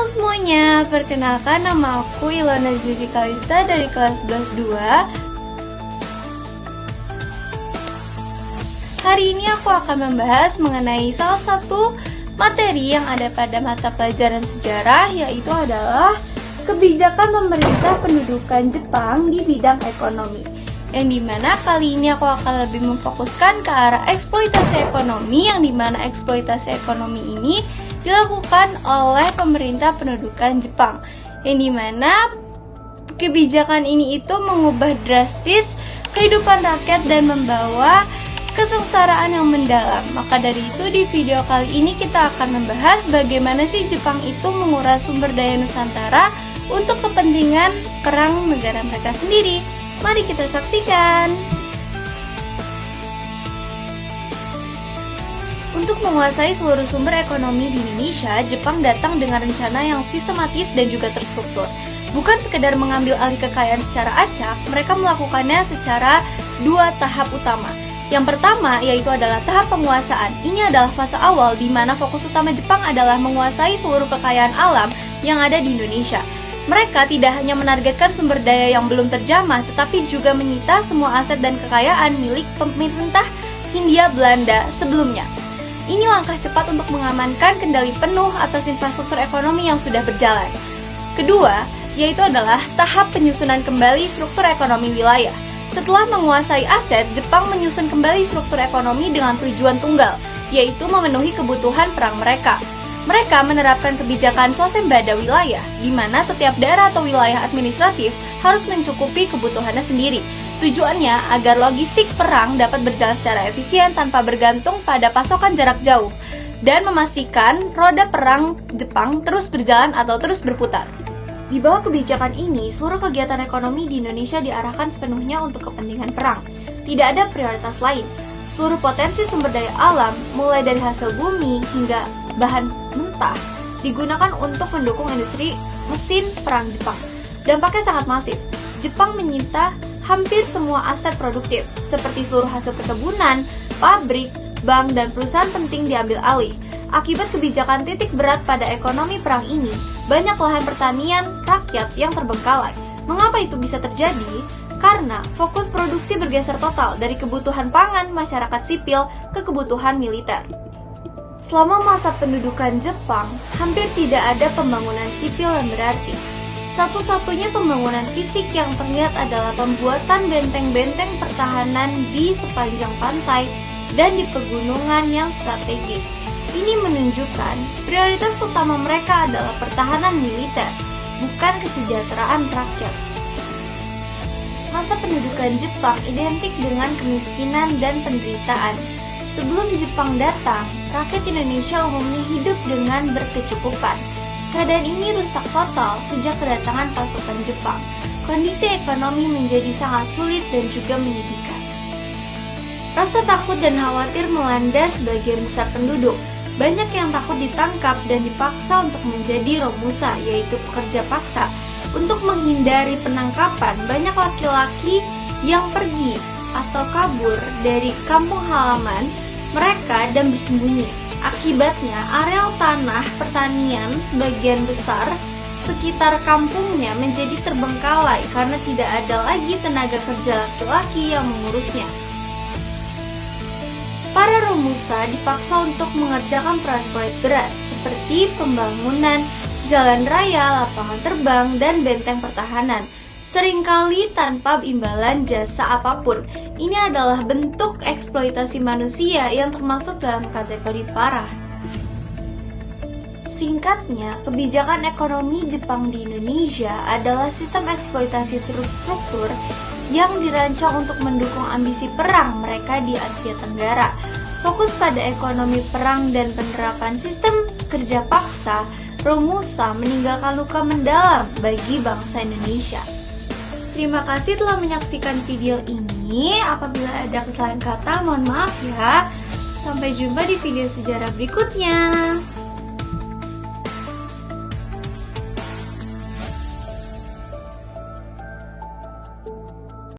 Halo semuanya, perkenalkan nama aku Ilona Zizi Kalista dari kelas 11-2. Hari ini aku akan membahas mengenai salah satu materi yang ada pada mata pelajaran sejarah, yaitu adalah kebijakan pemerintah pendudukan Jepang di bidang ekonomi. Yang dimana kali ini aku akan lebih memfokuskan ke arah eksploitasi ekonomi, yang dimana eksploitasi ekonomi ini dilakukan oleh pemerintah pendudukan Jepang, yang dimana kebijakan ini itu mengubah drastis kehidupan rakyat dan membawa kesengsaraan yang mendalam. Maka dari itu di video kali ini kita akan membahas bagaimana sih Jepang itu menguras sumber daya Nusantara untuk kepentingan perang negara mereka sendiri. Mari kita saksikan. Untuk menguasai seluruh sumber ekonomi di Indonesia, Jepang datang dengan rencana yang sistematis dan juga terstruktur. Bukan sekedar mengambil alih kekayaan secara acak, mereka melakukannya secara dua tahap utama. Yang pertama yaitu adalah tahap penguasaan. Ini adalah fase awal di mana fokus utama Jepang adalah menguasai seluruh kekayaan alam yang ada di Indonesia. Mereka tidak hanya menargetkan sumber daya yang belum terjamah, tetapi juga menyita semua aset dan kekayaan milik pemerintah Hindia Belanda sebelumnya. Ini langkah cepat untuk mengamankan kendali penuh atas infrastruktur ekonomi yang sudah berjalan. Kedua, yaitu adalah tahap penyusunan kembali struktur ekonomi wilayah. Setelah menguasai aset, Jepang menyusun kembali struktur ekonomi dengan tujuan tunggal, yaitu memenuhi kebutuhan perang mereka. Mereka menerapkan kebijakan swasembada wilayah, di mana setiap daerah atau wilayah administratif harus mencukupi kebutuhannya sendiri. Tujuannya agar logistik perang dapat berjalan secara efisien tanpa bergantung pada pasokan jarak jauh, dan memastikan roda perang Jepang terus berjalan atau terus berputar. Di bawah kebijakan ini, seluruh kegiatan ekonomi di Indonesia diarahkan sepenuhnya untuk kepentingan perang. Tidak ada prioritas lain. Seluruh potensi sumber daya alam, mulai dari hasil bumi hingga bahan mentah, digunakan untuk mendukung industri mesin perang Jepang. Dampaknya sangat masif. Jepang menyita hampir semua aset produktif, seperti seluruh hasil perkebunan, pabrik, bank, dan perusahaan penting diambil alih. Akibat kebijakan titik berat pada ekonomi perang ini, banyak lahan pertanian rakyat yang terbengkalai. Mengapa itu bisa terjadi? Karena fokus produksi bergeser total dari kebutuhan pangan masyarakat sipil ke kebutuhan militer. Selama masa pendudukan Jepang, hampir tidak ada pembangunan sipil yang berarti. Satu-satunya pembangunan fisik yang terlihat adalah pembuatan benteng-benteng pertahanan di sepanjang pantai dan di pegunungan yang strategis. Ini menunjukkan prioritas utama mereka adalah pertahanan militer, bukan kesejahteraan rakyat. Masa pendudukan Jepang identik dengan kemiskinan dan penderitaan. Sebelum Jepang datang, rakyat Indonesia umumnya hidup dengan berkecukupan. Keadaan ini rusak total sejak kedatangan pasukan Jepang. Kondisi ekonomi menjadi sangat sulit dan juga menyedihkan. Rasa takut dan khawatir melanda sebagian besar penduduk. Banyak yang takut ditangkap dan dipaksa untuk menjadi romusa, yaitu pekerja paksa. Untuk menghindari penangkapan, banyak laki-laki yang pergi atau kabur dari kampung halaman mereka dan bersembunyi. Akibatnya, areal tanah pertanian sebagian besar sekitar kampungnya menjadi terbengkalai karena tidak ada lagi tenaga kerja laki-laki yang mengurusnya. Para romusa dipaksa untuk mengerjakan proyek-proyek berat seperti pembangunan jalan raya, lapangan terbang, dan benteng pertahanan, seringkali tanpa imbalan jasa apapun. Ini adalah bentuk eksploitasi manusia yang termasuk dalam kategori parah. Singkatnya, kebijakan ekonomi Jepang di Indonesia adalah sistem eksploitasi struktur yang dirancang untuk mendukung ambisi perang mereka di Asia Tenggara. Fokus pada ekonomi perang dan penerapan sistem kerja paksa, romusa meninggalkan luka mendalam bagi bangsa Indonesia. Terima kasih telah menyaksikan video ini. Apabila ada kesalahan kata, mohon maaf ya. Sampai jumpa di video sejarah berikutnya.